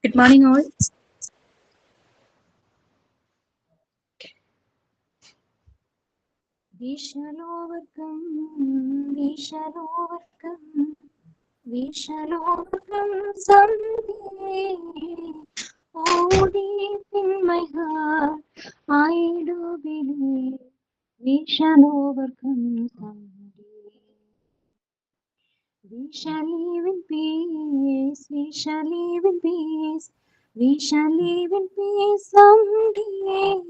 Good morning, all. We shall overcome, we shall overcome, we shall overcome someday. Oh, deep in my heart, I do believe we shall overcome someday. We shall live in peace, we shall live in peace, we shall live in peace someday.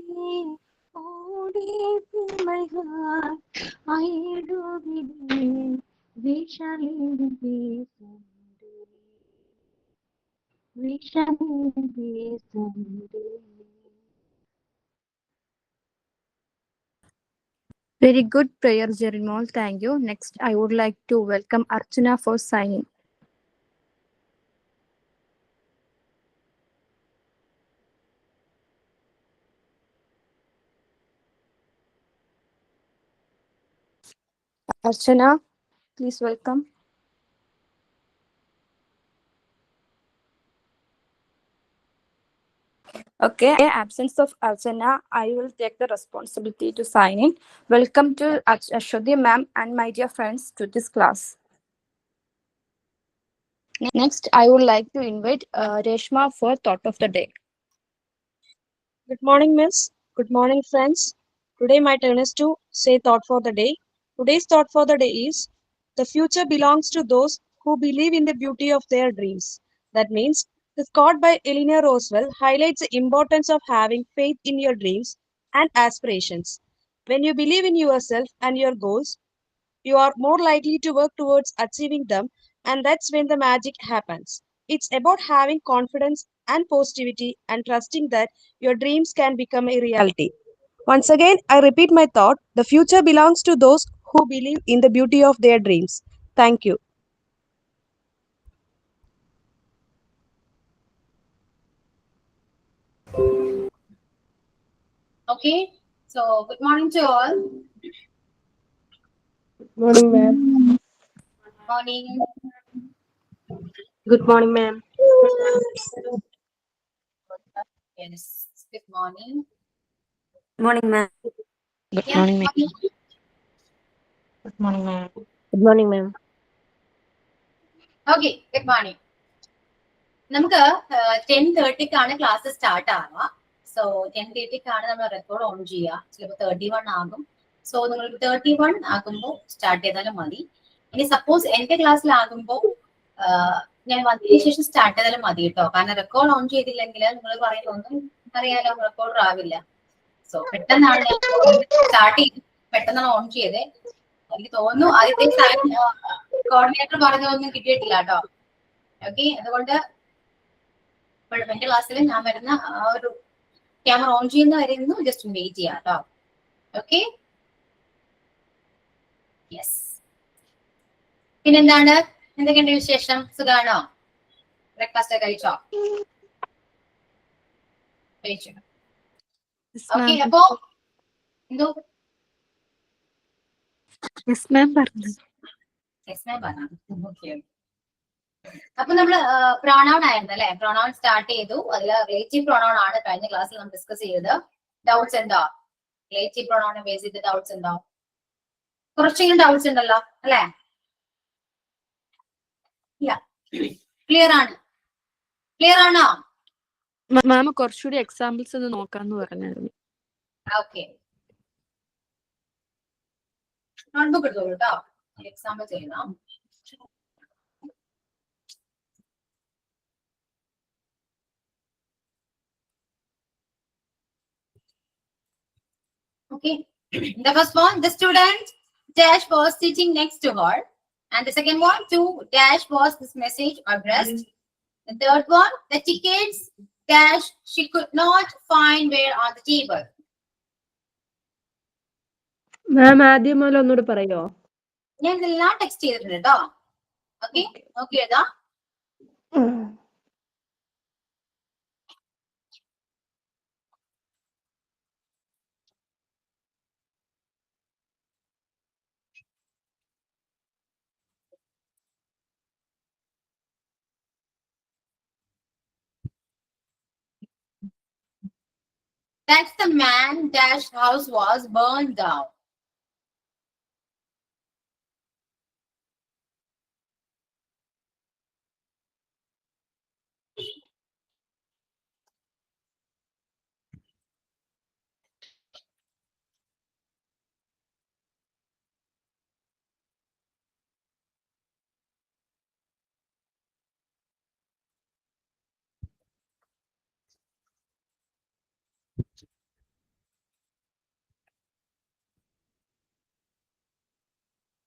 Oh, deep in my heart, I do believe we shall live in peace someday. We shall live in peace someday. Very good prayer, Jerimal. Thank you. Next, I would like to welcome Archana for signing. Archana, please welcome. Okay, absence of Archana, I will take the responsibility to sign in. Welcome to Ashwati ma'am and my dear friends to this class. Next, I would like to invite Reshma for thought of the day. Good morning, Miss. Good morning, friends. Today, my turn is to say thought for the day. Today's thought for the day is the future belongs to those who believe in the beauty of their dreams. That means, this quote by Eleanor Roosevelt highlights the importance of having faith in your dreams and aspirations. When you believe in yourself and your goals, you are more likely to work towards achieving them, and that's when the magic happens. It's about having confidence and positivity and trusting that your dreams can become a reality. Once again, I repeat my thought the future belongs to those who believe in the beauty of their dreams. Thank you. Okay, so good morning to all. Good morning, ma'am. Morning. Good morning, ma'am. Yes, good morning. Morning, ma'am. Good Yeah, morning, ma'am. Good morning, ma'am. Good morning, ma'am. Okay, good morning. നമുക്ക് 10:30ക്കാണ് class start ആവുക. So 10:30ക്കാണ് നമ്മൾ record on ചെയ്യുക. ചിലപ്പോൾ 31 ആകും. So നിങ്ങൾ 31 ആകുമ്പോൾ start ചെയ്താലും മതി. ഇനി സപ്പോസ് എന്റെ ക്ലാസ്സിലാകുമ്പോൾ ഞാൻ വന്നതിന് ശേഷം സ്റ്റാർട്ട് ചെയ്താലും മതി കേട്ടോ. കാരണം റെക്കോർഡ് ഓൺ ചെയ്തില്ലെങ്കിൽ നിങ്ങൾ പറയുന്നൊന്നും അറിയാലോ, റെക്കോർഡർ ആവില്ല. സോ പെട്ടെന്നാണ് ഞാൻ സ്റ്റാർട്ട് ചെയ്ത് പെട്ടെന്നാണ് ഓൺ ചെയ്തത്. എനിക്ക് തോന്നുന്നു ആദ്യത്തെ കോർഡിനേറ്റർ പറഞ്ഞതൊന്നും കിട്ടിയിട്ടില്ല കേട്ടോ. ഓക്കെ, അതുകൊണ്ട് എന്റെ ക്ലാസ്സിൽ ഞാൻ വരുന്ന ആ ഒരു ക്യാമറ ഓൺ ചെയ്യുന്ന വരെ ഒന്ന് ജസ്റ്റ് വെയിറ്റ് ചെയ്യാം കേട്ടോ. Okay, yes. പിന്നെന്താണ്, എന്തൊക്കെയുണ്ട് വിശേഷം? സുഖാണോ? ബ്രേക്ക്ഫാസ്റ്റ് ഒക്കെ കഴിച്ചോ? കഴിച്ചു. ഓക്കെ, അപ്പോ എന്തോ യെസ് മാം പറഞ്ഞു. യെസ് മാം പറഞ്ഞു. ഓക്കെ, അപ്പൊ നമ്മള് പ്രൊണൗൺ ആയിരുന്നു അല്ലെ. പ്രൊണൗൺ സ്റ്റാർട്ട് ചെയ്തു. അതിൽ റിലേറ്റീവ് പ്രൊണൗൺ ആണ് കഴിഞ്ഞ ക്ലാസ്സിൽ നമ്മൾ ഡിസ്കസ് ചെയ്തത്. ഡൗട്ട്സ് ഉണ്ടോ? റിലേറ്റീവ് പ്രൊണൗൺ ബേസ് ചെയ്ത് ഡൗട്ട്സ് ഉണ്ടോ? കുറച്ചെങ്കിലും ഡൗട്ട്സ് ഉണ്ടല്ലോ അല്ലെ? ക്ലിയർ ആണ്? ക്ലിയർ ആണോ? മാം കുറച്ചുകൂടി എക്സാമ്പിൾസ് ഒന്ന് നോക്കാന്ന് പറഞ്ഞായിരുന്നു. ഓക്കെ, നോട്ട്ബുക്ക് എടുത്തോളൂ കേട്ടോ, എക്സാമ്പിൾ ചെയ്യണം. Okay, the first one, the student dash was sitting next to her, and the second one, to dash was this message addressed. The third one, the tickets dash she could not find were on the table. മാം ആദ്യം മുതൽ ഒന്നുകൂടി പറയോ? ഞാൻ ഇതെല്ലാം text ചെയ്തിട്ടുണ്ട് കേട്ടോ. Okay, നോക്കിയതാ. That's the man dash house was burned down.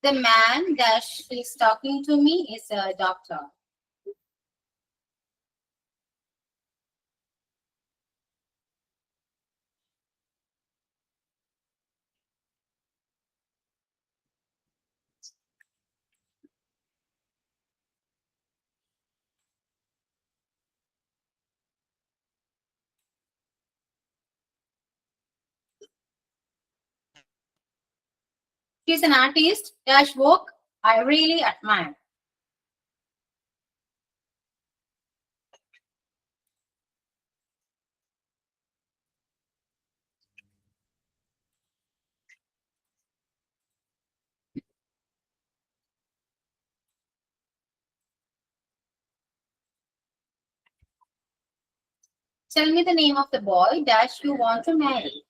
The man dash is talking to me is a doctor. She's an artist dash work I really admire. Tell me the name of the boy dash you want to marry.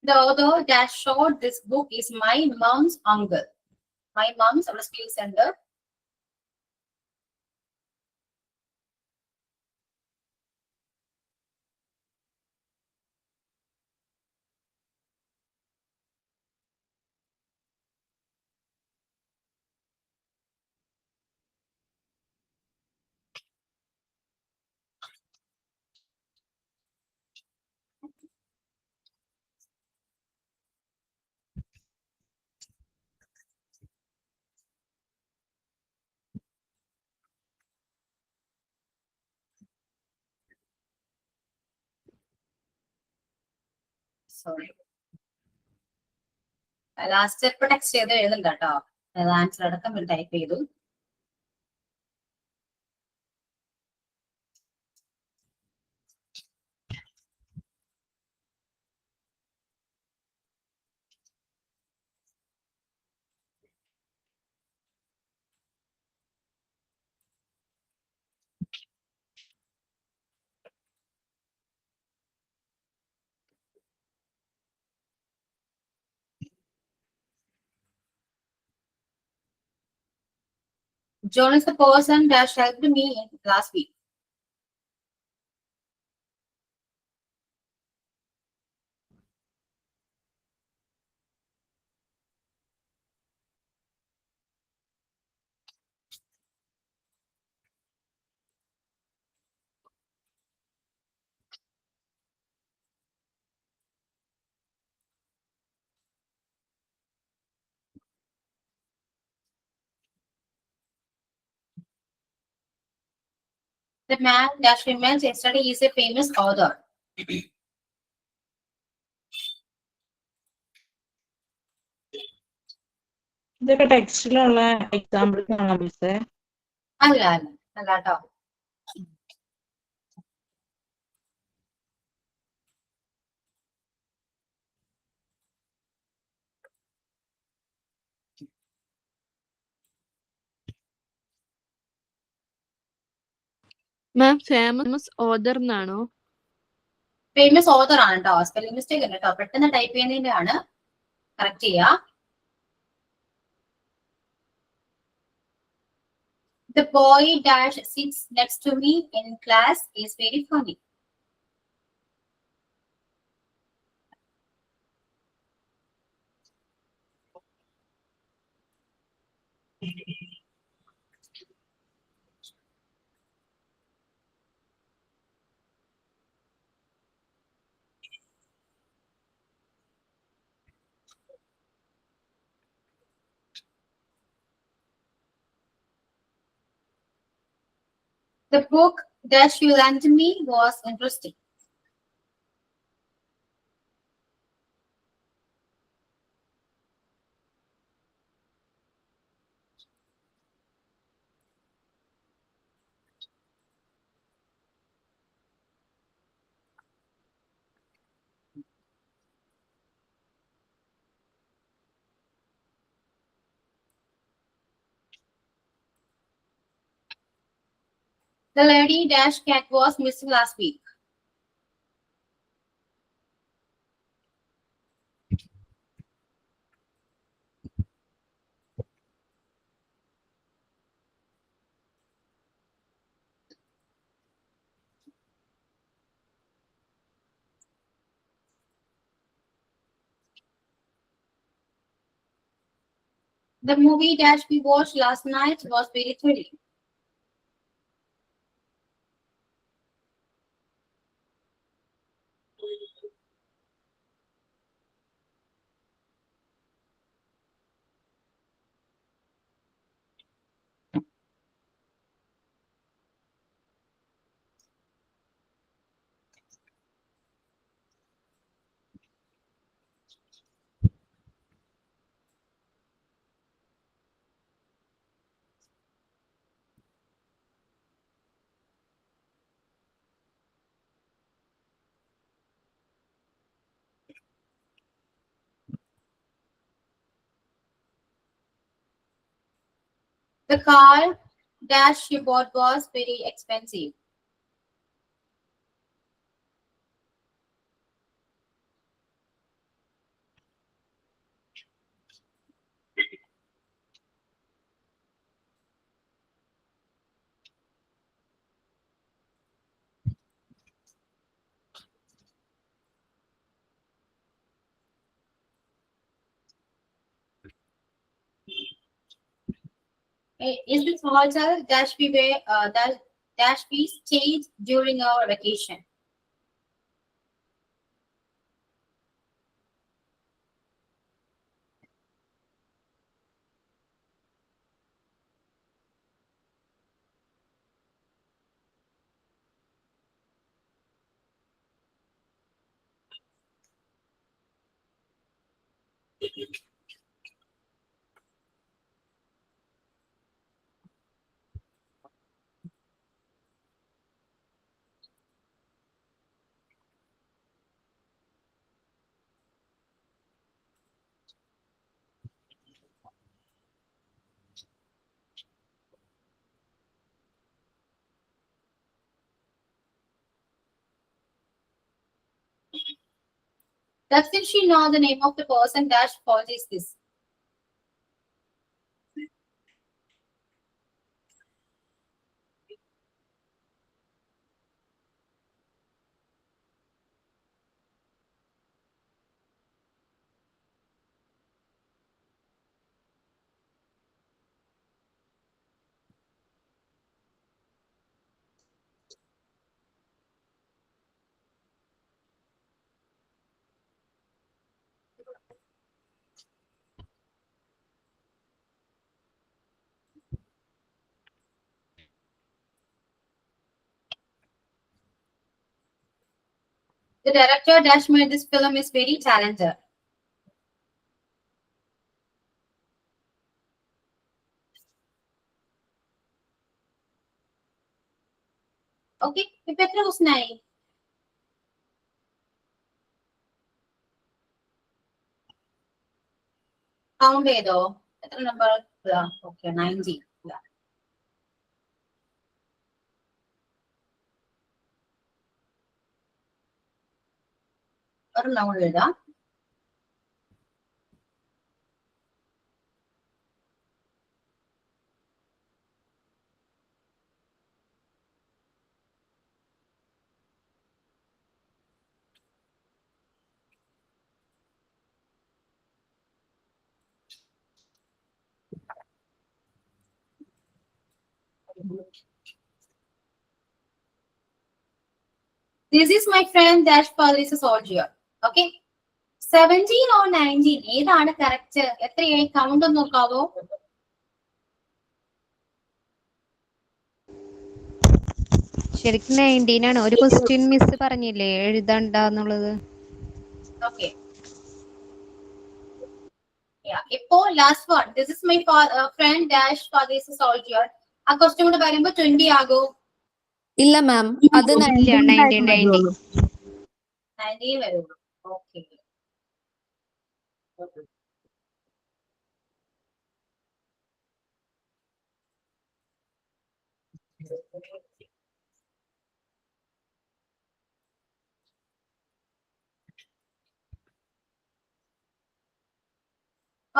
The author that showed this book is my mom's uncle. My mom's our skill center. Sorry. Last step text ചെയ്ത് എഴുതണ്ട കേട്ടോ. Answer അടക്കം type ചെയ്തു. John is the person that helped me last week. The man that remains yesterday is a famous author. ഇതൊക്കെ ടെക്സ്റ്റിലുള്ള examples ആണോ മിസ്സേ? അല്ല കേട്ടോ. മാം famous author എന്നാണോ? ഫേമസ് ഓതർ ആണ് കേട്ടോ. സ്പെല്ലിംഗ് മിസ്റ്റേക്ക് ഉണ്ട് കേട്ടോ. പെട്ടെന്ന് ടൈപ്പ് ചെയ്യുന്നതിന്റെ ആണ്. കറക്റ്റ് ചെയ്യാ. The boy dash sits next to me in class is very funny. The book that you lent me was interesting. The lady dash cat was missing last week. The movie that we watched last night was very thrilling. The car that she bought was very expensive. Is this hotel that we were that we stayed during our vacation? Doesn't she know the name of the person that fault is this? The director that made this film is very talented. Okay, ഇപ്പൊ എത്ര question ആയി? Count ചെയ്തോ? എത്ര number? Okay, 90. ഒരു noun എഴുതാം. This is my friend dash father is a soldier. Okay. 17 or 19 ഏതാണ് correct? എത്രയായി count ഒന്ന് നോക്കാവോ? ശരിക്കും 19 ആണ്. ഒരു ക്വസ്റ്റ്യൻ മിസ് പറഞ്ഞില്ലേ എഴുതണ്ടെന്നുള്ളത്. ഓക്കെ. ഇപ്പോ last one. This is my friend dash father is a soldier. ആ ക്വസ്റ്റ്യൻ കൂടെ വരുമ്പോ 20 ആകോ? ഇല്ല മാം, അത് ഇല്ല 19 90 വരുള്ളൂ. Okay.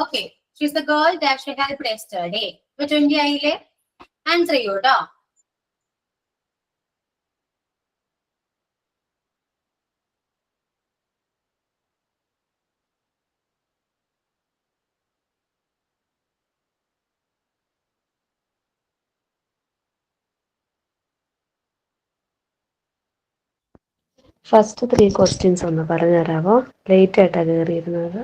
Okay. She's the girl that she helped yesterday. ഇപ്പൊ 20 ആയില്ലേ? ആൻസർ ചെയ്യൂ കേട്ടോ. ഫസ്റ്റ് 3 ക്വസ്റ്റ്യൻസ് ഒന്ന് പറഞ്ഞു തരാമോ? ലേറ്റ് ആയിട്ടാണ് കയറിയിരുന്നത്.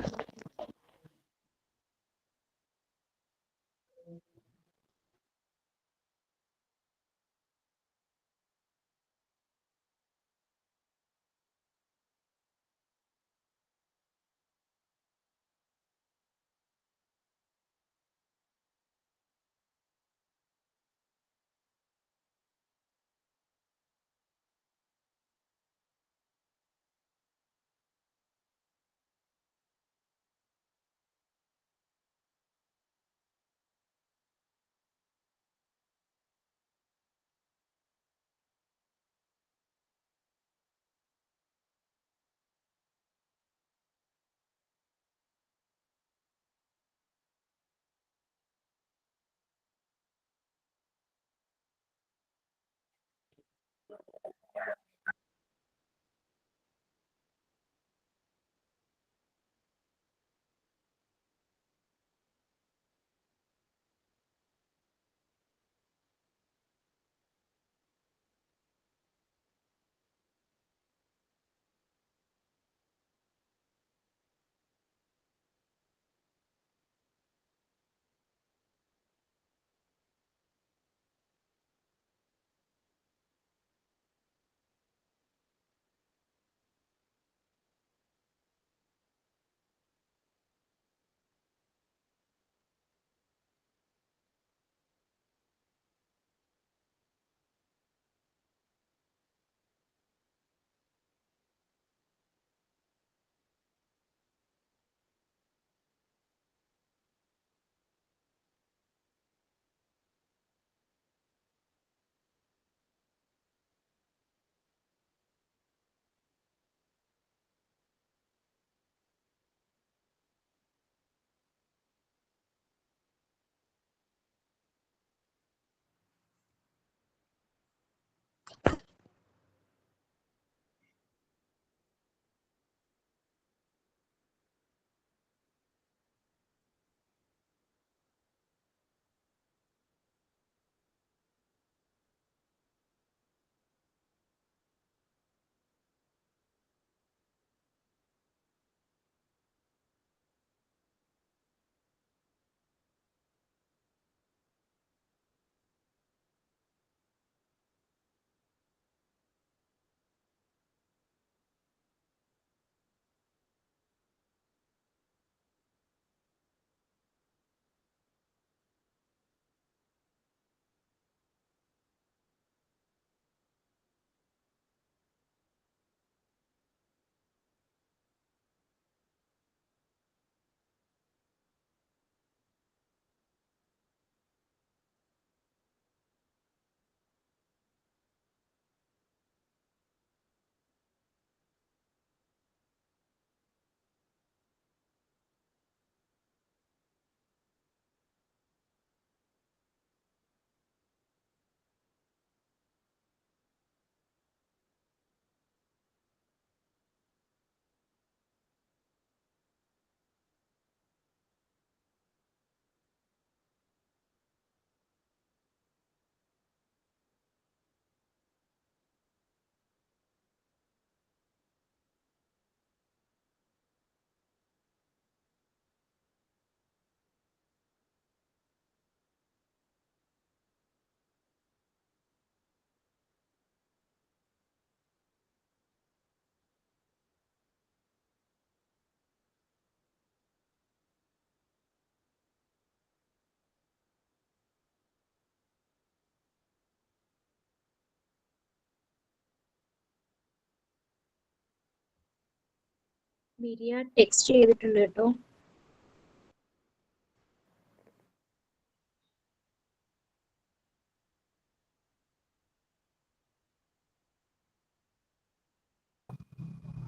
മിരിയ ടെക്സ്റ്റ് ചെയ്തിട്ടുണ്ട് കേട്ടോ.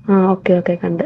ആ ഓക്കെ ഓക്കെ കണ്ട്.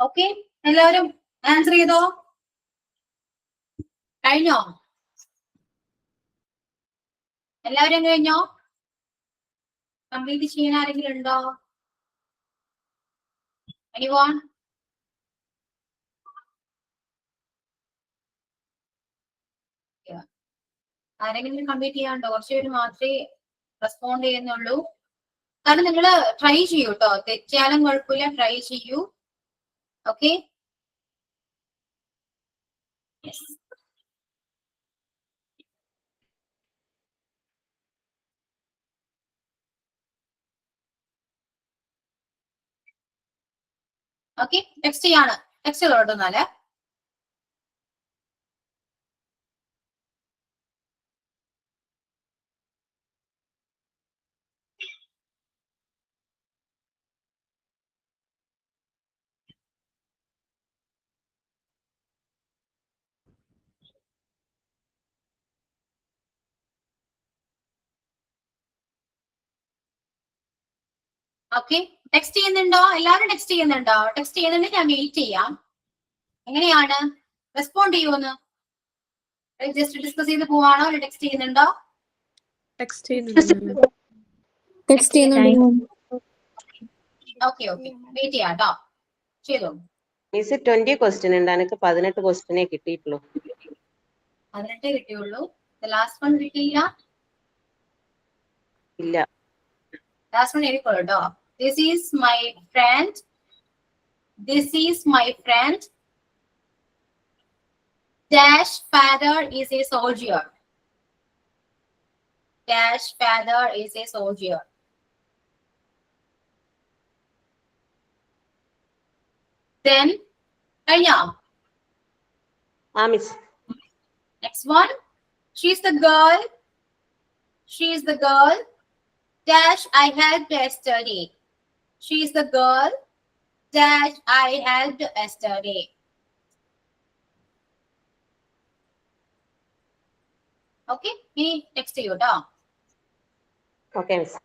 ഓക്കെ, എല്ലാവരും ആൻസർ ചെയ്തോ? കഴിഞ്ഞോ? എല്ലാവരും കഴിഞ്ഞോ? കംപ്ലീറ്റ് ചെയ്യാൻ ആരെങ്കിലും ഉണ്ടോ? എനിവോൺ? ആരെങ്കിലും കംപ്ലീറ്റ് ചെയ്യാണ്ടോ? കുറച്ചുപേര് മാത്രമേ റെസ്പോണ്ട് ചെയ്യുന്നുള്ളൂ. കാരണം നിങ്ങൾ ട്രൈ ചെയ്യൂ കേട്ടോ, തെറ്റിയാലും കുഴപ്പമില്ല, ട്രൈ ചെയ്യൂ. Okay, okay. ടെക്സ്റ്റ് ചെയ്യാണ്, ടെക്സ്റ്റ് തുടർന്നാല്. ഓക്കെ, ടെക്സ്റ്റ് ചെയ്യുന്നുണ്ടോ? എല്ലാവരും ടെക്സ്റ്റ് ചെയ്യുന്നുണ്ടോ? ടെക്സ്റ്റ് ചെയ്യുന്നുണ്ടെങ്കിൽ ഞാൻ വെയിറ്റ് ചെയ്യാം. എങ്ങനെയാണ്, റെസ്പോണ്ട് ചെയ്യുമെന്ന് ജസ്റ്റ് ഡിസ്കസ് ചെയ്ത് പോവാണോ, അല്ലെ ടെക്സ്റ്റ് ചെയ്യുന്നുണ്ടോ? ടെക്സ്റ്റ് ചെയ്യുന്നുണ്ട്. ഓക്കെ ഓക്കെ, വെയിറ്റ് ചെയ്യാം കേട്ടോ, ചെയ്തോ. മിസ് 20 ക്വസ്റ്റ്യൻ ഉണ്ട്, എനിക്ക് 18 ക്വസ്റ്റ്യനെ കിട്ടിയിട്ടുള്ളൂ. 18 കിട്ടിയുള്ളൂ. ലാസ്റ്റ് വൺ കിട്ടിയില്ല. ഇല്ല. ലാസ്റ്റ് വൺ എഴുതിക്കോളൂ കേട്ടോ. This is my friend, this is my friend dash father is a soldier, dash father is a soldier. Then കഴിഞ്ഞോ? Miss. Next one, she's the girl, she's the girl dash I helped yesterday, she's the girl dash I helped yesterday. Okay, ഇനി text ചെയ്യൂ കേട്ടോ. Okay miss.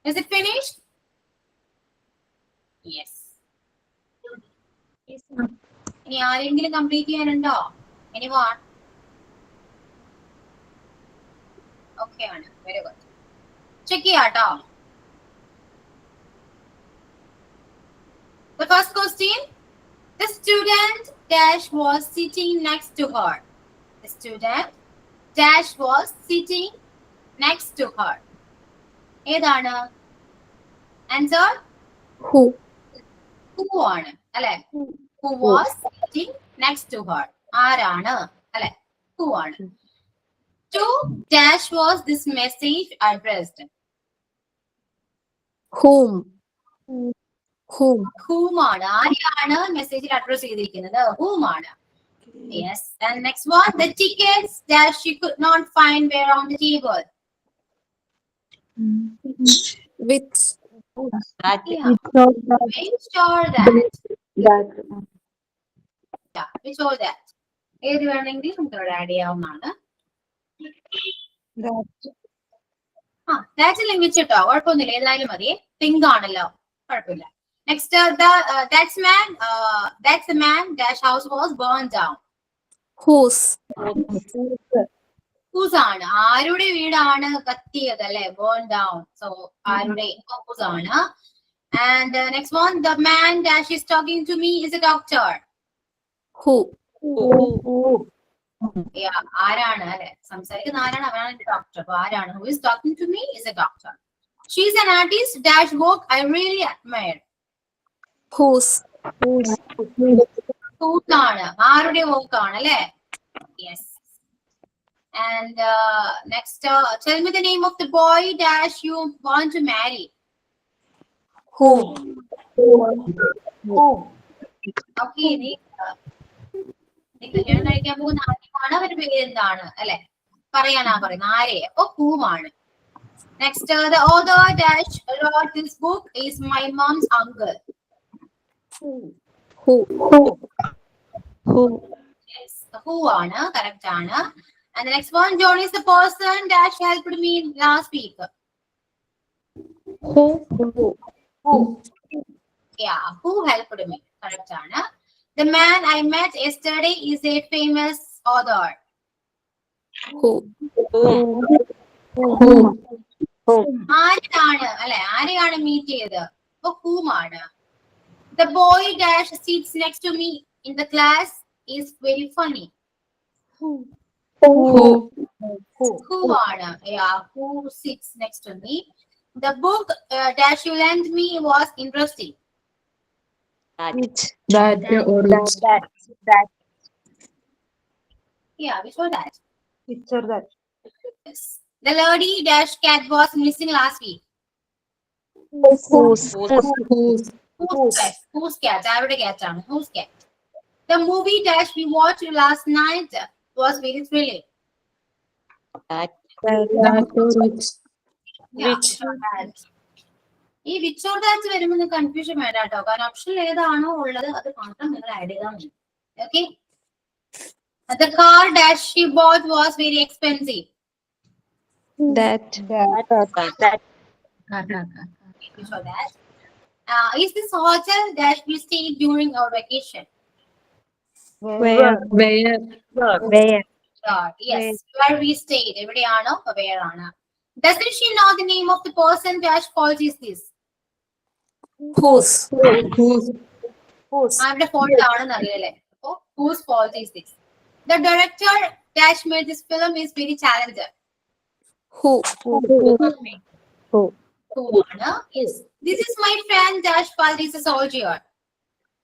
Is it finished? Yes. ഇനി ആരെങ്കിലും complete ചെയ്യാനുണ്ടോ? Anyone? Okay ആണ്. Very good. Check ചെയ്യാട്ടോ. The first question. The student dash was sitting next to her. The student dash was sitting next to her. ഏതാണ്? Answer? Who? Who ആണ് അല്ലെ? Who was sitting next to her? ആരാണ് അല്ലെ? Who ആണ്? To dash was this message addressed? Whom? Whom? Whom ആണ്. ആരെയാണ് മെസ്സേജിൽ address ചെയ്തിരിക്കുന്നത്? Whom ആണ്. Yes. And next one, the tickets that she could not find were on the table. Which? Yeah. Which or that? Yeah. Which or that? ഏത് വേണമെങ്കിൽ നമുക്ക് ഇവിടെ add ചെയ്യാവുന്നതാണ്. That's ലിംഗിച്ച് കേട്ടോ, കുഴപ്പമൊന്നുമില്ല, ഏതായാലും മതി. തിങ്ക് ആണല്ലോ, കുഴപ്പമില്ല. Next, that's the man dash house was burned down. Whose? Whose ആണ്. ആരുടെ വീടാണ് കത്തിയത് അല്ലെ? Burned down. So ആരുടെ? Whose ആണ്. And next one, the man dash is talking to me is a doctor. Who? Yeah, ആരാണ് അല്ലെ? സംസാരിക്കുന്ന ആരാണ്? അവനാണ് ഡോക്ടർ. അപ്പൊ ആരാണ്? Who is talking to me is a doctor. She is an artist dash work I really admire. Whose? Whose ആണ്. ആരുടെ work ആണ് അല്ലെ? Yes. And next, tell me the name of the boy dash you want to marry. Who? Okay, നീ കല്യാണം കഴിക്കാൻ പോകുന്ന ആരെയാണ്? അവരുടെ പേര് എന്താണ് അല്ലെ? പറയാനാ പറയുന്നത്. ആരെ? അപ്പൊ whom. Next, the author dash wrote this book is my mom's uncle. Who? Yes, who ആണ്, correct ആണ്. And the next one, John is the person dash helped me last week. Who? Yeah, who helped me, correct ആണ്. The man I met yesterday is a famous author. Who? ആരാണ് അല്ലെ? ആരെയാണ് meet ചെയ്തത്? അപ്പൊ whom ആണ്. The boy dash sits next to me in the class is very funny. Who ആണ്. Yeah, who sits next to me. The book dash you lent me was interesting. That or which? Yeah, which was that? Which or that? Yes. The lady dash cat was missing last week. Whose? Whose cat? ആരുടെ cat ആണ്? Whose cat? The movie dash we watched last night was very thrilling. That or which? Yeah, which or that? ഈ which or that വരുമ്പോൾ confusion വേണ്ട കേട്ടോ, കാരണം option ഏതാണോ ഉള്ളത് അത് മാത്രം നിങ്ങൾ ആഡ് ചെയ്താൽ മതി. Okay. The car dash she bought was very expensive. That. Which or that? Is this hotel dash we stayed during our vacation? Where? Yes, where we stayed. എവിടെയാണോ where ആണ്. Doesn't she know the name of the person dash fault is this? Whose? ആരുടെ fault ആണെന്ന് അറിയില്ലേ? അപ്പൊ whose fault is this? The director dash made this film is very challenging. Who? Who ആണ്. Yes. This is my friend dash father is a soldier.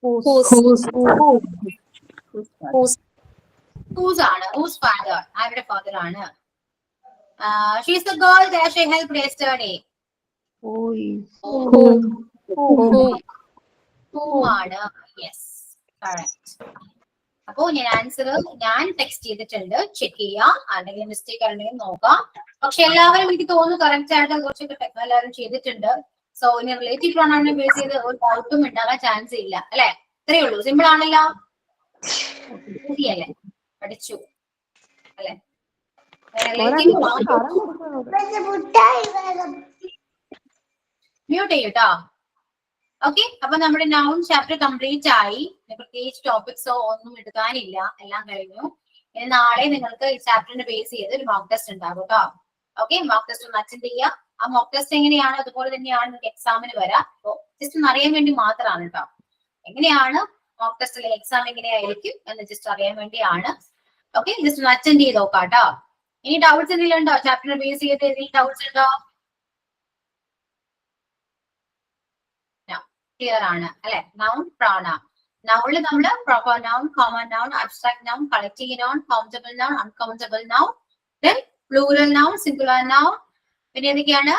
Whose? Whose ആണ്. Whose father? ആരുടെ father ആണ്. She is the girl dash I helped yesterday. Who ആണ്. Yes, correct. അപ്പോ ഞാൻ answer text ചെയ്തിട്ടുണ്ട്, check ചെയ്യാം. അല്ലെങ്കിൽ മിസ്റ്റേക്ക് ഉണ്ടെങ്കിൽ നോക്കാം. പക്ഷെ എല്ലാവരും എനിക്ക് തോന്നുന്നു കറക്റ്റ് ആയിട്ട് കുറച്ചൊക്കെ എല്ലാവരും ചെയ്തിട്ടുണ്ട്. സോ ഇനി റിലേറ്റീവ് പ്രോണൗണിനെ ബേസ് ചെയ്ത് ഒരു ഡൗട്ടും ഉണ്ടാകാൻ ചാൻസ് ഇല്ല അല്ലെ? ഇത്രയേ ഉള്ളൂ. സിമ്പിൾ ആണല്ലോ, അല്ലേ? പഠിച്ചു അല്ലെ? മ്യൂട്ട് ചെയ്യൂട്ടോ. ഓക്കെ, അപ്പൊ നമ്മുടെ നൗൺ ചാപ്റ്റർ കംപ്ലീറ്റ് ആയി. പ്രത്യേകിച്ച് ടോപ്പിക്സോ ഒന്നും എടുക്കാനില്ല, എല്ലാം കഴിഞ്ഞു. ഇനി നാളെ നിങ്ങൾക്ക് ഈ ചാപ്റ്ററിനെ ബേസ് ചെയ്ത് ഒരു മോക്ക് ടെസ്റ്റ് ഉണ്ടാകും കേട്ടോ. ഓക്കെ, മോക്ക് ടെസ്റ്റ് ഒന്ന് അറ്റൻഡ് ചെയ്യുക. ആ മോക്ക് ടെസ്റ്റ് എങ്ങനെയാണ് അതുപോലെ തന്നെയാണ് നിങ്ങൾക്ക് എക്സാമിന് വരാം. ജസ്റ്റ് ഒന്ന് അറിയാൻ വേണ്ടി മാത്രമാണ് കേട്ടോ. എങ്ങനെയാണ് മോക്ക് ടെസ്റ്റിലെ എക്സാം എങ്ങനെയായിരിക്കും എന്ന് ജസ്റ്റ് അറിയാൻ വേണ്ടിയാണ്. ഓക്കെ, ജസ്റ്റ് ഒന്ന് അറ്റൻഡ് ചെയ്ത് നോക്കാം കേട്ടോ. ഇനി ഡൗട്ട്സ് എന്തെങ്കിലും ഉണ്ടോ? ചാപ്റ്ററിനെ ബേസ് ചെയ്ത് എന്തെങ്കിലും ഡൗട്ട്സ് ഉണ്ടോ? ക്ലിയർ ആണ് അല്ലെ? Noun, pronoun. നൗണിൽ നമ്മള് proper noun, common noun, abstract noun, collective noun, countable noun, uncountable noun, then plural noun, singular noun, പിന്നെ എന്തൊക്കെയാണ്?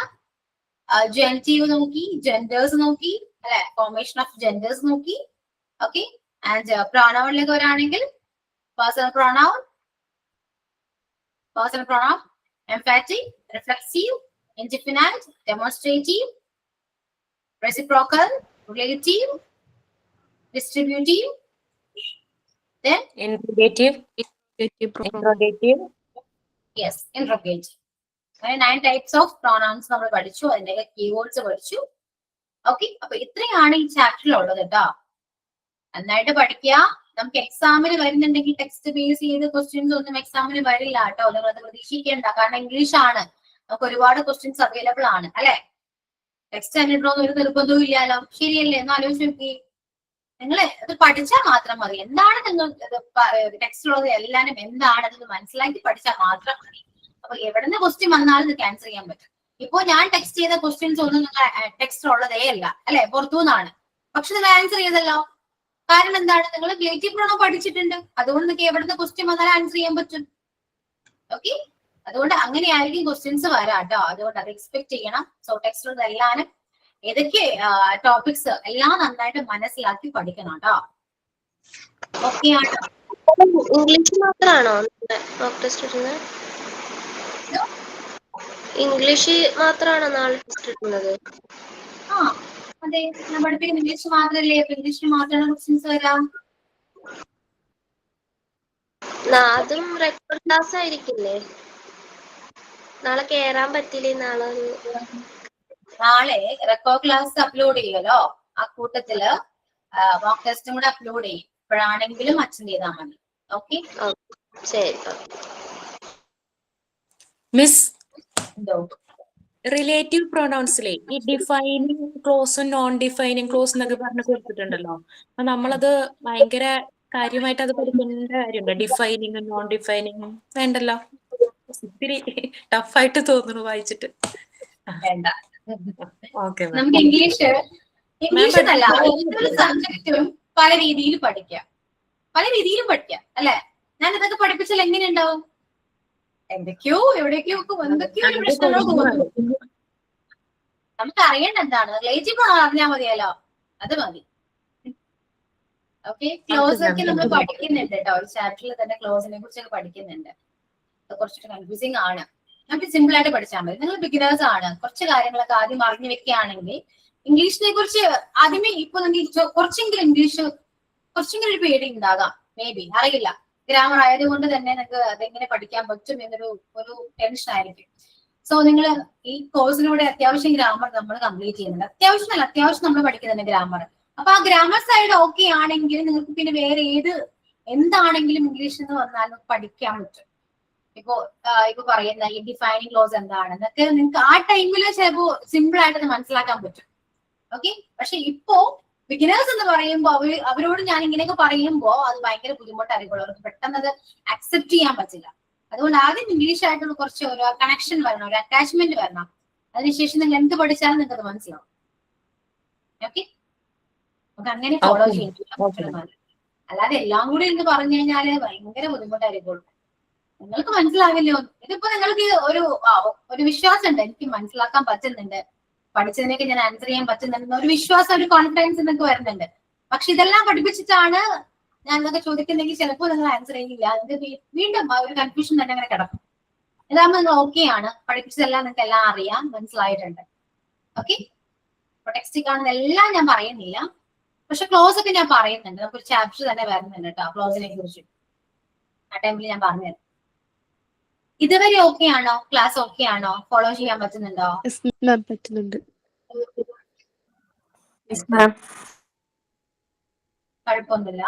ജെനിറ്റീവ് നോക്കി, ജെൻഡേഴ്സ് നോക്കി അല്ലെ? ഫോർമേഷൻ ഓഫ് ജെൻഡേഴ്സ് നോക്കി. ഓക്കെ, ആൻഡ് പ്രോനൗണിലേക്ക് വരാണെങ്കിൽ personal pronoun, emphatic, reflexive, indefinite, demonstrative, reciprocal, relative, distributive, then interrogative, interrogative. yes, interrogative. അങ്ങനെ 9 types of pronouns നമ്മൾ പഠിച്ചു, അതിന്റെ കീവേഡ്സ് പഠിച്ചു. ഓക്കെ, അപ്പൊ ഇത്രയാണ് ഈ ചാപ്റ്ററിൽ ഉള്ളത് കേട്ടോ. നന്നായിട്ട് പഠിക്കുക. നമുക്ക് എക്സാമിന് വരുന്നുണ്ടെങ്കിൽ ടെക്സ്റ്റ് ബേസ് ചെയ്ത് ക്വസ്റ്റ്യൻസ് ഒന്നും എക്സാമിന് വരില്ല കേട്ടോ. നിങ്ങൾ അത് പ്രതീക്ഷിക്കേണ്ട. കാരണം ഇംഗ്ലീഷ് ആണ്, നമുക്ക് ഒരുപാട് ക്വസ്റ്റ്യൻസ് അവൈലബിൾ ആണ് അല്ലെ? ടെക്സ്റ്റ് തന്നെ ഇടണമെന്ന് ഒരു നിർബന്ധവും ഇല്ലല്ലോ, ശരിയല്ലേ? എന്ന് ആലോചിച്ച് നോക്കി. നിങ്ങൾ അത് പഠിച്ചാൽ മാത്രം മതി. എന്താണ് നിങ്ങൾ ടെക്സ്റ്റിലുള്ളത് എല്ലാരും എന്താണെന്ന് മനസ്സിലാക്കി പഠിച്ചാൽ മാത്രം മതി. അപ്പൊ എവിടുന്ന് ക്വസ്റ്റ്യൻ വന്നാലും ഇത് ക്യാൻസൽ ചെയ്യാൻ പറ്റും. ഇപ്പൊ ഞാൻ ടെക്സ്റ്റ് ചെയ്ത ക്വസ്റ്റ്യൻസ് ഒന്നും നിങ്ങൾ ടെക്സ്റ്റ് ഉള്ളതേ അല്ല അല്ലെ, പുറത്തുനിന്നാണ്. പക്ഷെ നിങ്ങൾ ആൻസർ ചെയ്തല്ലോ. കാരണം എന്താണ്? നിങ്ങൾ റിലേറ്റീവ് പ്രോണൗൺ പഠിച്ചിട്ടുണ്ട്. അതുകൊണ്ട് നിങ്ങൾക്ക് എവിടുന്ന് ക്വസ്റ്റ്യൻ വന്നാലും ആൻസർ ചെയ്യാൻ പറ്റും. ഓക്കെ, അതുകൊണ്ട് അങ്ങനെയായിരിക്കും ക്വസ്റ്റ്യൻസ് വരാം കേട്ടോ. അതുകൊണ്ട് അത് എക്സ്പെക്ട് ചെയ്യണം. സോ ടെക്സ്റ്റ് എല്ലാരും ഏതൊക്കെ ടോപ്പിക്സ് എല്ലാം നന്നായിട്ട് മനസ്സിലാക്കി പഠിക്കണം കേട്ടോ. ഓക്കെ ആണോ? ഇംഗ്ലീഷ് മാത്രമാണോ മോക്ക് ടെസ്റ്റ് ഇടുന്നത്? ഇംഗ്ലീഷ് മാത്രമാണോ നാളെ ടെസ്റ്റ് ഇടുന്നത്? ആ അതെ, ഞാൻ പഠിപ്പിക്കുന്ന ഇംഗ്ലീഷ് മാത്രല്ലേ. ഇംഗ്ലീഷിൽ മാത്രമാണ് ക്വസ്റ്റ്യൻസ് വരാം. അതും റെക്കോർഡ് ക്ലാസ് ആയിരിക്കില്ലേ? നാളെ കേറാൻ പറ്റില്ലേ? നാളെ റെക്കോർഡ് ക്ലാസ് അപ്ലോഡ് ചെയ്യുമല്ലോ, ആ കൂട്ടത്തില് മോക്ക് ടെസ്റ്റും കൂടെ അപ്ലോഡ് ചെയ്യും. ഇപ്പോഴാണെങ്കിലും അറ്റൻഡ് ചെയ്താൽ മതി. ഓക്കെ, ശരി. മിസ്, എന്തോ റിലേറ്റീവ് പ്രൊനൗൺസിലെ ഈ ഡിഫൈനിങ് ക്ലോസും നോൺ ഡിഫൈനിങ് ക്ലോസ് എന്നൊക്കെ പറഞ്ഞ് കൊടുത്തിട്ടുണ്ടല്ലോ. അപ്പൊ നമ്മളത് ഭയങ്കര കാര്യമായിട്ട് അത് പഠിക്കേണ്ട കാര്യമുണ്ടോ? ഡിഫൈനിങ് നോൺ ഡിഫൈനിങ് വേണ്ടല്ലോ? ഒത്തിരി ടഫായിട്ട് തോന്നുന്നു വായിച്ചിട്ട്. വേണ്ട. Okay ma'am. നമുക്ക് ഇംഗ്ലീഷ് എന്നല്ല, ഏതൊരു സബ്ജക്റ്റും പല രീതിയിൽ പഠിക്കാം, അല്ലെ? ഞാൻ ഇതൊക്കെ പഠിപ്പിച്ചാൽ എങ്ങനെ ഉണ്ടാവും? എന്തൊക്കെയോ എവിടേക്കോ എന്തൊക്കെയോ ഒരു പ്രശ്നങ്ങളോ തോന്നുന്നു. നമുക്ക് അറിയേണ്ട എന്താണ്? റിലേറ്റീവ് അറിഞ്ഞാൽ മതിയല്ലോ, അത് മതി. ഓക്കെ, ക്ലോസ് ഒക്കെ നമ്മൾ പഠിക്കുന്നുണ്ട് കേട്ടോ. ഒരു ചാപ്റ്ററിൽ തന്നെ ക്ലോസിനെ കുറിച്ചൊക്കെ പഠിക്കുന്നുണ്ട്. അത് കുറച്ചിട്ട് കൺഫ്യൂസിങ് ആണ്. നമുക്ക് സിമ്പിൾ ആയിട്ട് പഠിച്ചാൽ മതി. നിങ്ങൾ ബിഗിനേഴ്സ് ആണ്, കുറച്ച് കാര്യങ്ങളൊക്കെ ആദ്യം അറിഞ്ഞു വെക്കുകയാണെങ്കിൽ ഇംഗ്ലീഷിനെ കുറിച്ച് ആദ്യമേ ഇപ്പൊ നിങ്ങൾക്ക് കുറച്ചെങ്കിലും ഒരു പേടി ഉണ്ടാകാം. മേ ബി, അറിയില്ല. ഗ്രാമർ ആയതുകൊണ്ട് തന്നെ നിങ്ങൾക്ക് അതെങ്ങനെ പഠിക്കാൻ പറ്റും എന്നൊരു ടെൻഷൻ ആയിരിക്കും. സോ നിങ്ങൾ ഈ കോഴ്സിലൂടെ അത്യാവശ്യം ഗ്രാമർ നമ്മൾ കംപ്ലീറ്റ് ചെയ്യുന്നുണ്ട്. അത്യാവശ്യം നമ്മൾ പഠിക്കുന്നുണ്ട് ഗ്രാമർ. അപ്പൊ ആ ഗ്രാമർ സൈഡ് ഓക്കെ ആണെങ്കിൽ നിങ്ങൾക്ക് പിന്നെ വേറെ എന്താണെങ്കിലും ഇംഗ്ലീഷിൽ നിന്ന് വന്നാലും പഠിക്കാൻ പറ്റും. ഇപ്പൊ പറയുന്ന ഈ ഡിഫൈനിങ് ക്ലോസ് എന്താണെന്നൊക്കെ നിങ്ങൾക്ക് ആ ടൈമിൽ ചിലപ്പോ സിമ്പിൾ ആയിട്ട് മനസ്സിലാക്കാൻ പറ്റും. ഓക്കെ, പക്ഷെ ഇപ്പോ ബിഗിനേഴ്സ് എന്ന് പറയുമ്പോ അവരോട് ഞാൻ ഇങ്ങനെയൊക്കെ പറയുമ്പോ അത് ഭയങ്കര ബുദ്ധിമുട്ടായിരിക്കും. അവർക്ക് പെട്ടെന്ന് അത് അക്സെപ്റ്റ് ചെയ്യാൻ പറ്റില്ല. അതുകൊണ്ട് ആദ്യം ഇംഗ്ലീഷ് ആയിട്ടുള്ള കുറച്ച് ഒരു കണക്ഷൻ വരണം, ഒരു അറ്റാച്ച്മെന്റ് വരണം. അതിനുശേഷം നിങ്ങൾ എന്ത് പഠിച്ചാലും നിങ്ങൾക്ക് അത് മനസ്സിലാവും. ഓക്കെ, നമുക്ക് അങ്ങനെ ഫോളോ ചെയ്യാൻ. അല്ലാതെ എല്ലാം കൂടി എന്ന് പറഞ്ഞു കഴിഞ്ഞാല് ഭയങ്കര ബുദ്ധിമുട്ടായിരിക്കും. നിങ്ങൾക്ക് മനസ്സിലാവില്ലോ. ഇതിപ്പോ നിങ്ങൾക്ക് ഒരു വിശ്വാസം ഉണ്ട്, എനിക്ക് മനസ്സിലാക്കാൻ പറ്റുന്നുണ്ട്, പഠിച്ചതിനൊക്കെ ഞാൻ ആൻസർ ചെയ്യാൻ പറ്റുന്നുണ്ട്, ഒരു വിശ്വാസം, ഒരു കോൺഫിഡൻസ് നിങ്ങൾക്ക് വരുന്നുണ്ട്. പക്ഷെ ഇതെല്ലാം പഠിപ്പിച്ചിട്ടാണ് ഞാൻ നിങ്ങൾക്ക് ചോദിക്കുന്നെങ്കിൽ ചിലപ്പോൾ നിങ്ങൾ ആൻസർ ചെയ്യില്ല. നിങ്ങൾക്ക് വീണ്ടും ഒരു കൺഫ്യൂഷൻ തന്നെ അങ്ങനെ കിടക്കും. ഇതാകുമ്പോൾ നിങ്ങൾ ഓക്കെയാണ്, പഠിപ്പിച്ചതെല്ലാം നിങ്ങൾക്ക് എല്ലാം അറിയാം, മനസ്സിലായിട്ടുണ്ട്. ഓക്കെ, ടെക്സ്റ്റ് കാണുന്ന എല്ലാം ഞാൻ പറയുന്നില്ല, പക്ഷെ ക്ലോസ് ഒക്കെ ഞാൻ പറയുന്നുണ്ട്. നമുക്കൊരു ചാപ്റ്റർ തന്നെ വരുന്നുണ്ട് കേട്ടോ ക്ലോസിനെ കുറിച്ച്. ആ ടൈമിൽ ഞാൻ പറഞ്ഞുതരാം. ഇതുവരെ ഓക്കെ ആണോ? ക്ലാസ് ഓക്കെ ആണോ? ഫോളോ ചെയ്യാൻ പറ്റുന്നുണ്ടോ? പറ്റുന്നുണ്ട്. കുഴപ്പമൊന്നുമില്ല.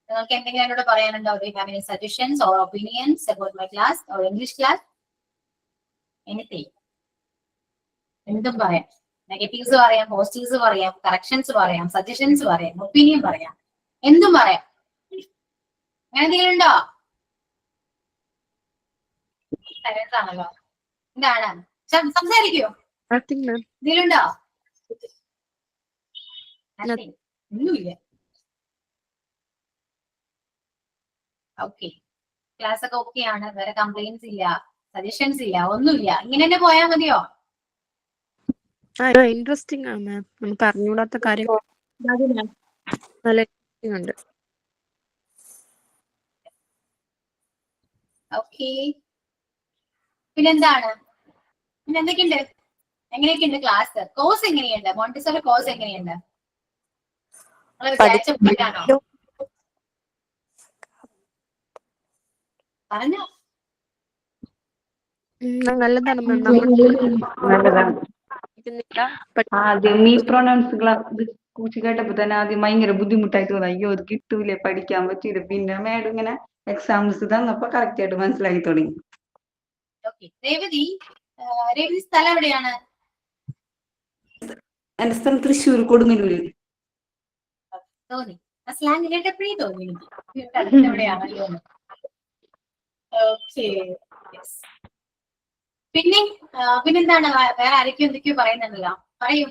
നിങ്ങൾക്ക് എന്തെങ്കിലും എന്നോട് പറയാനുണ്ടോ? Do you have any suggestions or opinions about my class or English class? Anything? എന്തും പറയാം. നെഗറ്റീവ്സ് പറയാം, പോസിറ്റീവ്സ് പറയാം, കറക്ഷൻസ് പറയാം, സജഷൻസ് പറയാം, ഒപ്പീനിയൻ പറയാം, എന്തും പറയാം. അങ്ങനെ എന്തെങ്കിലും ഉണ്ടോ? സൈലൻസ് ആണല്ലോ. എന്താണ്? സംസാരിക്കോ? എന്തെങ്കിലും ഉണ്ടോ? ഒന്നുമില്ല. ഓക്കെ, ക്ലാസ് ഒക്കെ ഓക്കെ ആണ്, വേറെ കംപ്ലൈന്റ്സ് ഇല്ല, സജഷൻസ് ഇല്ല, ഒന്നുമില്ല. ഇങ്ങനെ തന്നെ പോയാൽ മതിയോ? ഇൻട്രസ്റ്റിംഗ് ആണ് മാം. നമുക്ക് അറിഞ്ഞൂടാത്ത കാര്യം നല്ല interesting ഉണ്ട്. ഓക്കെ, പിന്നെന്താണ്? പിന്നെ എന്തൊക്കെയുണ്ട്? എങ്ങനെയൊക്കെയുണ്ട് ക്ലാസ്? കോഴ്സ് എങ്ങനെയുണ്ട്? മോണ്ടിസോറി കോഴ്സ് എങ്ങനെയുണ്ട്? നിങ്ങൾ വിചാരിച്ച പോലെയാണോ? പറഞ്ഞോ. നല്ലതാണ് മാം. നല്ലതാണ്. ആദ്യം ഈ പ്രൊനൗൺസുകൾ കുറിച്ച് കേട്ടപ്പോ തന്നെ ആദ്യം ഭയങ്കര ബുദ്ധിമുട്ടായിട്ട് തോന്നി. അയ്യോ അത് കിട്ടൂലേ, പഠിക്കാൻ പറ്റൂല. പിന്നെ മേഡം ഇങ്ങനെ എക്സാംസ് തന്നപ്പോ കറക്റ്റ് ആയിട്ട് മനസ്സിലാക്കി തുടങ്ങി. രേവതി, രേവതി സ്ഥലം എവിടെയാണ്? എന്റെ സ്ഥലം തൃശ്ശൂർ കൊടുങ്ങല്ലൂര്. തോന്നി, ആ സ്ലാങ് കേട്ടപ്പോഴേ തോന്നി എനിക്ക് അടുത്ത് എവിടെയാണല്ലോ. ഓക്കെ, പിന്നെ പിന്നെന്താണ്? വേറെ ആരൊക്കെയോ എന്തൊക്കെയോ പറയുന്നുണ്ടല്ലോ, പറയൂ.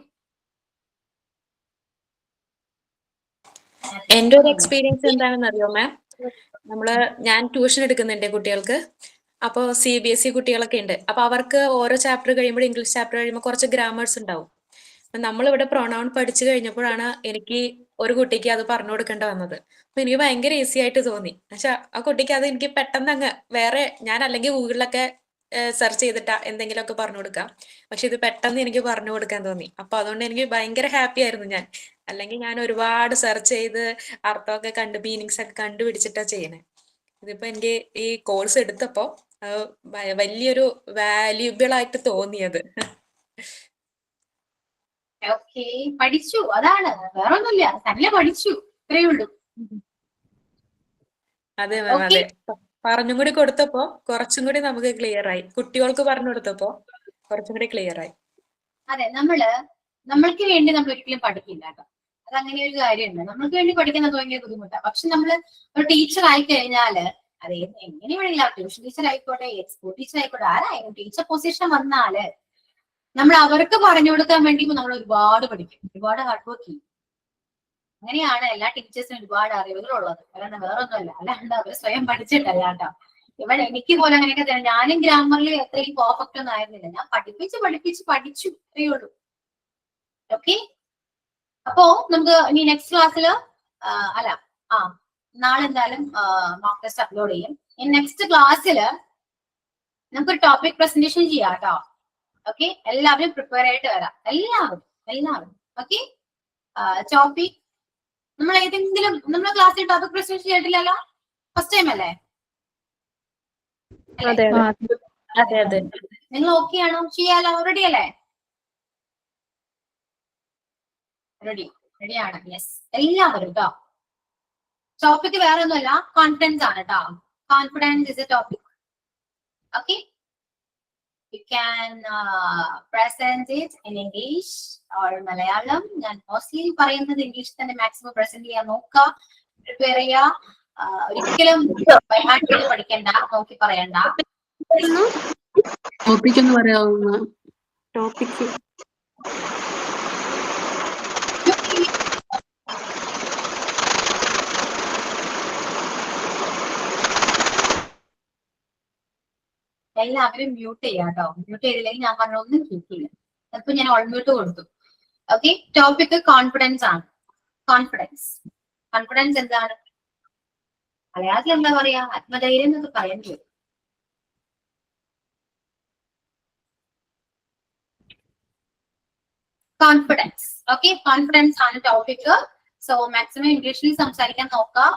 എന്റെ ഒരു എക്സ്പീരിയൻസ് എന്താണെന്ന് അറിയോ മാം? ഞാൻ ട്യൂഷൻ എടുക്കുന്നുണ്ട് കുട്ടികൾക്ക്. അപ്പോൾ CBSE കുട്ടികളൊക്കെ ഉണ്ട്. അപ്പൊ അവർക്ക് ഓരോ ചാപ്റ്റർ കഴിയുമ്പോൾ, ഇംഗ്ലീഷ് ചാപ്റ്റർ കഴിയുമ്പോൾ കുറച്ച് ഗ്രാമേഴ്സ് ഉണ്ടാവും. അപ്പൊ നമ്മളിവിടെ പ്രൊനൗൺ പഠിച്ചു കഴിഞ്ഞപ്പോഴാണ് എനിക്ക് ഒരു കുട്ടിക്ക് അത് പറഞ്ഞു കൊടുക്കേണ്ട വന്നത്. അപ്പൊ എനിക്ക് ഭയങ്കര ഈസി ആയിട്ട് തോന്നി. പക്ഷെ ആ കുട്ടിക്ക് അത് എനിക്ക് പെട്ടെന്ന് അങ്ങ് വേറെ, ഞാൻ അല്ലെങ്കിൽ ഗൂഗിളിലൊക്കെ സെർച്ച് ചെയ്തിട്ടാ എന്തെങ്കിലുമൊക്കെ പറഞ്ഞു കൊടുക്കാം. പക്ഷെ ഇത് പെട്ടെന്ന് എനിക്ക് പറഞ്ഞു കൊടുക്കാൻ തോന്നി. അപ്പൊ അതുകൊണ്ട് എനിക്ക് ഭയങ്കര ഹാപ്പി ആയിരുന്നു ഞാൻ. അല്ലെങ്കിൽ ഞാൻ ഒരുപാട് സെർച്ച് ചെയ്ത് അർത്ഥമൊക്കെ കണ്ട് മീനിങ്സ് ഒക്കെ കണ്ടുപിടിച്ചിട്ടാ ചെയ്യണേ. ഇതിപ്പോ എനിക്ക് ഈ കോഴ്സ് എടുത്തപ്പോ വലിയൊരു വാല്യൂബിൾ ആയിട്ട് തോന്നിയത്. ഓക്കെ, പഠിച്ചു, അതാണ്, വേറെ ഒന്നുമില്ല, തന്നെ പഠിച്ചു, ഇത്രയേ ഉള്ളൂ. അതെ മാം, അതെ. പറഞ്ഞും കൂടി കൊടുത്തപ്പോ കുറച്ചും കൂടി നമുക്ക് ക്ലിയർ ആയി. കുട്ടികൾക്ക് പറഞ്ഞു കൊടുത്തപ്പോ കുറച്ചും കൂടി ക്ലിയർ ആയി. അതെ, നമ്മൾക്ക് വേണ്ടി നമ്മൾ ഒരിക്കലും പഠിക്കില്ല കേട്ടോ. അതങ്ങനെ ഒരു കാര്യമുണ്ട്. നമ്മൾക്ക് വേണ്ടി പഠിക്കുന്നത് ഭയങ്കര ബുദ്ധിമുട്ടാണ്. പക്ഷെ നമ്മൾ ഒരു ടീച്ചർ ആയി കഴിഞ്ഞാല്, അത് എങ്ങനെ വേണമെങ്കിലും, ട്യൂഷൻ ടീച്ചർ ആയിക്കോട്ടെ, സ്കൂൾ ടീച്ചർ ആയിക്കോട്ടെ, ആരായാലും ടീച്ചർ പൊസിഷൻ വന്നാല് നമ്മൾ അവർക്ക് പറഞ്ഞു കൊടുക്കാൻ വേണ്ടി നമ്മൾ ഒരുപാട് പഠിക്കും, ഒരുപാട് ഹാർഡ് വർക്ക് ചെയ്യും. അങ്ങനെയാണ് എല്ലാ ടീച്ചേഴ്സിനും ഒരുപാട് അറിവുകൾ ഉള്ളത്. കാരണം വേറെ ഒന്നുമല്ല, അല്ലാണ്ട് അവർ സ്വയം പഠിച്ചിട്ടല്ല കേട്ടോ. ഇവിടെ എനിക്ക് പോലെ അങ്ങനെയൊക്കെ തന്നെ. ഞാനും ഗ്രാമറിൽ എത്രയും പെർഫെക്റ്റ് ഒന്നും ആയിരുന്നില്ല. ഞാൻ പഠിച്ചു, അത്രയേ ഉള്ളൂ. ഓക്കെ, അപ്പോ നമുക്ക് ഇനി നെക്സ്റ്റ് ക്ലാസ്സിൽ നാളെ എന്തായാലും മോക്ക് ടെസ്റ്റ് അപ്ലോഡ് ചെയ്യും. ഇനി നെക്സ്റ്റ് ക്ലാസ്സിൽ നമുക്കൊരു ടോപ്പിക് പ്രസന്റേഷൻ ചെയ്യാം കേട്ടോ. ഓക്കെ, എല്ലാവരും പ്രിപ്പയർ ആയിട്ട് വരാം. എല്ലാവരും ഓക്കെ. ടോപ്പിക് നമ്മൾ ഏതെങ്കിലും നമ്മുടെ ക്ലാസ്സിൽ ടോപ്പിക് പ്രസന്റേഷൻ ചെയ്തിട്ടില്ലല്ലോ? ഫസ്റ്റ് ടൈം അല്ലേ? നിങ്ങൾ ഓക്കെ ആണോ? ചെയ്യാലോ? റെഡി അല്ലേ? റെഡിയാണ്. യെസ്, എല്ലാവരും കേട്ടോ. ടോപ്പിക് വേറെ ഒന്നുമല്ല, കോൺഫിഡൻസ് ആണ് കേട്ടോ. Confidence is A topic. Okay, you can present it in English or Malayalam. ഞാൻ മോസ്റ്റ്ലി പറയുന്നത് ഇംഗ്ലീഷ് തന്നെ മാക്സിമം പ്രസന്റ് ചെയ്യാൻ നോക്കുക, പ്രിപ്പയർ ചെയ്യുക. ഒരിക്കലും പഠിക്കണ്ട, നോക്കി പറയണ്ട. ടോപ്പിക് എന്ന് പറയാവുന്ന ടോപ്പിക് എല്ലാവരും മ്യൂട്ട് ചെയ്യാം കേട്ടോ. മ്യൂട്ട് ചെയ്തില്ലെങ്കിൽ ഞാൻ പറഞ്ഞ ഒന്നും കേൾക്കില്ല. അപ്പൊ ഞാൻ ഓൾമ്യൂട്ട് കൊടുത്തു. ഓക്കെ, ടോപ്പിക് കോൺഫിഡൻസ് ആണ്. കോൺഫിഡൻസ് എന്താണ്? മലയാളത്തിൽ എന്താ പറയാ? ആത്മധൈര്യം എന്നൊക്കെ പറയേണ്ടി വരും. കോൺഫിഡൻസ്. ഓക്കെ, കോൺഫിഡൻസ് ആണ് ടോപ്പിക്. സോ മാക്സിമം ഇംഗ്ലീഷിൽ സംസാരിക്കാൻ നോക്കുക,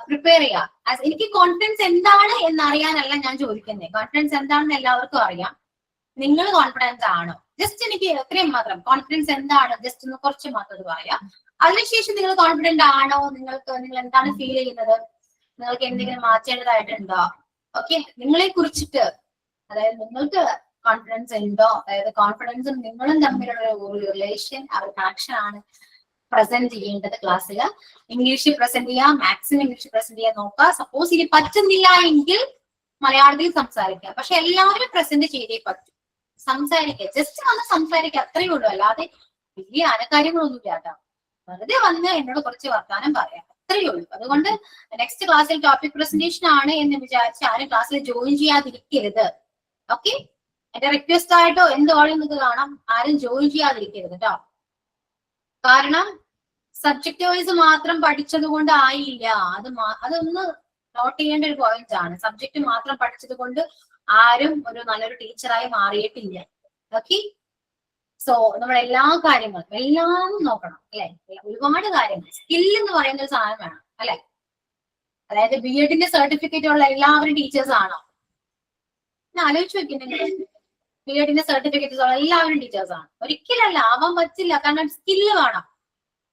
പ്രിപ്പയർ ചെയ്യുക. എനിക്ക് കോൺഫിഡൻസ് എന്താണ് എന്നറിയാനല്ല ഞാൻ ചോദിക്കുന്നത്. കോൺഫിഡൻസ് എന്താണെന്ന് എല്ലാവർക്കും അറിയാം. നിങ്ങൾ കോൺഫിഡൻസ് ആണോ? ജസ്റ്റ് എനിക്ക് ഇത്രയും മാത്രം കോൺഫിഡൻസ് എന്താണ് ജസ്റ്റ് ഒന്ന് കുറച്ച് മാത്രം അത് പറയാം. അതിനുശേഷം നിങ്ങൾ കോൺഫിഡന്റ് ആണോ, നിങ്ങൾ എന്താണ് ഫീൽ ചെയ്യുന്നത്, നിങ്ങൾക്ക് എന്തെങ്കിലും മാറ്റേണ്ടതായിട്ടുണ്ടോ, ഓക്കെ, നിങ്ങളെ കുറിച്ചിട്ട്, അതായത് നിങ്ങൾക്ക് കോൺഫിഡൻസ് ഉണ്ടോ, അതായത് കോൺഫിഡൻസും നിങ്ങളും തമ്മിലുള്ള ഒരു റിലേഷൻ, ആ ഒരു കണക്ഷൻ ആണ് പ്രസന്റ് ചെയ്യേണ്ടത് ക്ലാസ്സിൽ. ഇംഗ്ലീഷിൽ പ്രസന്റ് ചെയ്യാം, മാക്സിമം ഇംഗ്ലീഷിൽ പ്രസന്റ് ചെയ്യാൻ നോക്കുക. സപ്പോസ് ഇനി പറ്റുന്നില്ല എങ്കിൽ മലയാളത്തിൽ സംസാരിക്കുക. പക്ഷെ എല്ലാവരും പ്രസന്റ് ചെയ്തേ പറ്റും. സംസാരിക്കുക, ജസ്റ്റ് വന്ന് സംസാരിക്കുക, അത്രയേ ഉള്ളൂ. അല്ലാതെ വലിയ അനക്കാര്യങ്ങളൊന്നും ഇല്ല കേട്ടോ. വെറുതെ വന്ന് എന്നോട് കുറച്ച് വർത്താനം പറയാം, അത്രയേ ഉള്ളൂ. അതുകൊണ്ട് നെക്സ്റ്റ് ക്ലാസ്സിൽ ടോപ്പിക് പ്രസന്റേഷൻ ആണ് എന്ന് വിചാരിച്ച് ആരും ക്ലാസ്സിൽ ജോയിൻ ചെയ്യാതിരിക്കരുത്. ഓക്കെ, എന്റെ റിക്വസ്റ്റ് ആയിട്ടോ എന്തോളം നിങ്ങൾക്ക് കാണാം, ആരും ജോയിൻ ചെയ്യാതിരിക്കരുത് കേട്ടോ. കാരണം സബ്ജക്ട് വൈസ് മാത്രം പഠിച്ചത് കൊണ്ട് ആയില്ല. അതൊന്ന് നോട്ട് ചെയ്യേണ്ട ഒരു പോയിന്റ് ആണ്. സബ്ജക്ട് മാത്രം പഠിച്ചത് കൊണ്ട് ആരും ഒരു നല്ലൊരു ടീച്ചറായി മാറിയിട്ടില്ല. ഓക്കെ, സോ നമ്മൾ എല്ലാ കാര്യങ്ങളും എല്ലാം നോക്കണം അല്ലെ. ഒരുപാട് കാര്യങ്ങൾ, സ്കിൽ എന്ന് പറയുന്ന ഒരു സാധനം വേണം അല്ലെ. അതായത് BEdന്റെ സർട്ടിഫിക്കറ്റ് ഉള്ള എല്ലാവരും ടീച്ചേഴ്സ് ആണോ? ആലോചിച്ച് വെക്കുന്നെങ്കിൽ BEdന്റെ സർട്ടിഫിക്കറ്റ് ഉള്ള എല്ലാവരും ടീച്ചേഴ്സ് ആണ്? ഒരിക്കലല്ല, ആവാൻ പറ്റില്ല. കാരണം സ്കില്ല് വേണം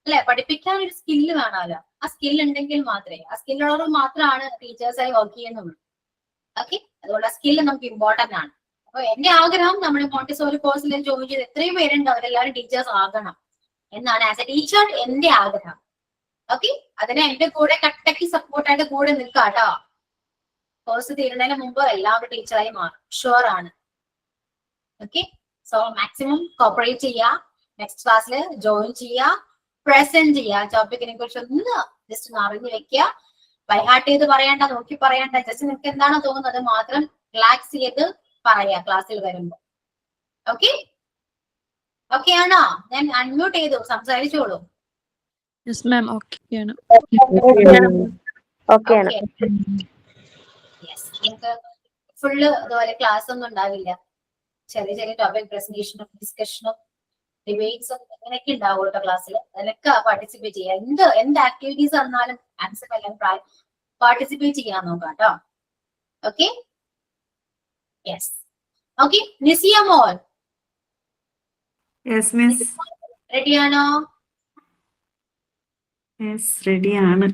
അല്ലെ. പഠിപ്പിക്കാൻ ഒരു സ്കില്ല് വേണമല്ലോ. ആ സ്കിൽ ഉണ്ടെങ്കിൽ മാത്രമേ, ആ സ്കില്ലുള്ളവർ മാത്രമാണ് ടീച്ചേഴ്സായി വർക്ക് ചെയ്യുന്നുള്ളൂ. ഓക്കെ, അതുകൊണ്ട് ആ സ്കില്ല് നമുക്ക് ഇമ്പോർട്ടന്റ് ആണ്. അപ്പൊ എന്റെ ആഗ്രഹം നമ്മൾ മോണ്ടിസോറി കോഴ്സിൽ ജോയിൻ ചെയ്ത് എത്രയും പേരുണ്ട് അവരെല്ലാവരും ടീച്ചേഴ്സ് ആകണം എന്നാണ് ആസ് എ ടീച്ചർ എന്റെ ആഗ്രഹം. ഓക്കെ, അതിന് എന്റെ കൂടെ കട്ടയ്ക്ക് സപ്പോർട്ടായിട്ട് കൂടെ നിൽക്കാം കേട്ടോ. കോഴ്സ് തീരുന്നതിന് മുമ്പ് എല്ലാവരും ടീച്ചറായി മാറും, ഷുവർ ആണ്. ഓക്കെ, സോ മാക്സിമം കോപ്പറേറ്റ് ചെയ്യുക, നെക്സ്റ്റ് ക്ലാസ്സിൽ ജോയിൻ ചെയ്യുക, പ്രസന്റ് ചെയ്യുക, ടോപ്പിക്കിനെ കുറിച്ച് ഒന്ന് ജസ്റ്റ് ഒന്ന് അറിഞ്ഞു വെക്കുക. ബൈഹാർട്ട് ചെയ്ത് പറയണ്ട, നോക്കി പറയണ്ട, ജസ്റ്റ് നിങ്ങൾക്ക് എന്താണോ തോന്നുന്നത് മാത്രം റിലാക്സ് ചെയ്ത് പറയാ ക്ലാസ്സിൽ വരുമ്പോ. ഓക്കെ, ഓക്കെ ആണോ? ഞാൻ അൺമ്യൂട്ട് ചെയ്തു, സംസാരിച്ചോളൂ. യെസ് മാം, ഓക്കെ ആണ്. യെസ്, നിങ്ങൾക്ക് ഫുള്ള് അതുപോലെ ക്ലാസ് ഒന്നും ഉണ്ടാവില്ല. ചെറിയ ചെറിയ ടോപ്പിക് പ്രസന്റേഷനും ഡിസ്കഷനും ഡിബേറ്റ്സും അങ്ങനെയൊക്കെ ഉണ്ടാവും കേട്ടോ ക്ലാസ്സിൽ. അതിലൊക്കെ പാർട്ടിസിപ്പേറ്റ് ചെയ്യുക. എന്ത് ആക്ടിവിറ്റീസ് വന്നാലും മാക്സിമം എല്ലാം പാർട്ടിസിപ്പേറ്റ് ചെയ്യാൻ നോക്കാം കേട്ടോ. Okay, yes, okay. നിസിയ മോൾ യെസ് മിസ്. റെഡിയാണോ? യെസ്, റെഡിയാണ്.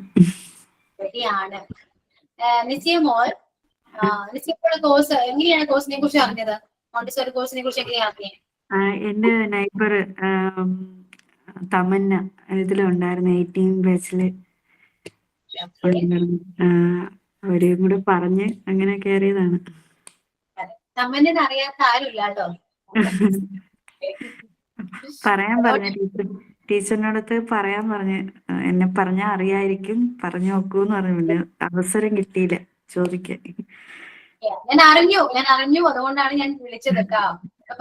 റെഡിയാണ്. നിസിയ മോൾ, നിസിയ കോഴ്സ് എങ്ങനെയാണ് കോഴ്സിനെ കുറിച്ച് അറിഞ്ഞത്? മോണ്ടിസോറി കോഴ്സിനെ കുറിച്ച് എങ്ങനെയാണ് അറിഞ്ഞത്? എന്റെ നൈബർ തമന്ന ഇതിലുണ്ടായിരുന്നു, 18 ബാച്ചില്. അവരെയും കൂടെ പറഞ്ഞ് അങ്ങനെ കയറിയതാണ്. തമന്നനെ അറിയാത്ത ആരുമില്ല കേട്ടോ. പറയാൻ പറഞ്ഞ ടീച്ചറിനോടത്ത് പറയാൻ പറഞ്ഞ്, എന്നെ പറഞ്ഞാ അറിയായിരിക്കും, പറഞ്ഞു നോക്കൂന്ന് പറഞ്ഞില്ല. അവസരം കിട്ടിയില്ല ചോദിക്കാൻ. ഞാൻ അറിഞ്ഞു, അതുകൊണ്ടാണ് ഞാൻ വിളിച്ചത് കേട്ടോ.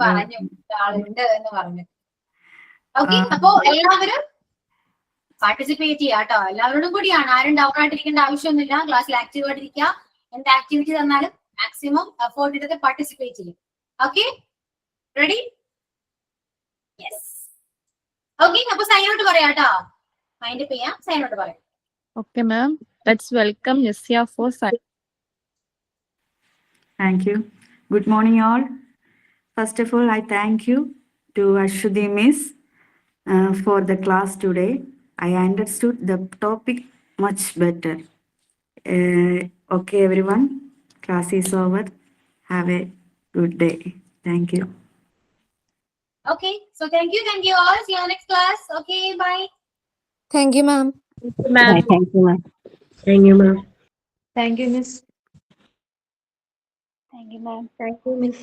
പറഞ്ഞു ആളുണ്ട് എന്ന് പറഞ്ഞു. ഓക്കെ, അപ്പോ എല്ലാവരും പാർട്ടിസിപ്പേറ്റ് ചെയ്യാം കേട്ടോ. എല്ലാവരോടും കൂടിയാണ്, ആരും ഡൗൺ ആയിട്ടിരിക്കേണ്ട ആവശ്യമൊന്നുമില്ല. ക്ലാസ്സിൽ ആക്റ്റീവ് ആയിട്ടിരിക്കുക. എന്ത് ആക്ടിവിറ്റി തന്നാലും മാക്സിമം എഫോർട്ട് എടുത്ത് പാർട്ടിസിപ്പേറ്റ് ചെയ്യും. Okay, ready? Yes, okay. അപ്പൊ സൈൻ ഔട്ട് പറയാം കേട്ടോ. മൈൻഡ് അപ്പ് ചെയ്യാം, സൈൻ ഔട്ട് പറയാം. Okay ma'am, let's welcome Nisya for sign. Thank you. Good morning all. First of all, I thank you to Ashwati Miss for the class today. I understood the topic much better. Okay everyone, class is over. Have a good day. Thank you. Okay, so thank you all. See you in next class. Okay, bye. Thank you, ma'am. Ma'am. Thank you, ma'am. Thank you, ma'am. Thank you, Miss. Thank you, ma'am. Thank you, Miss.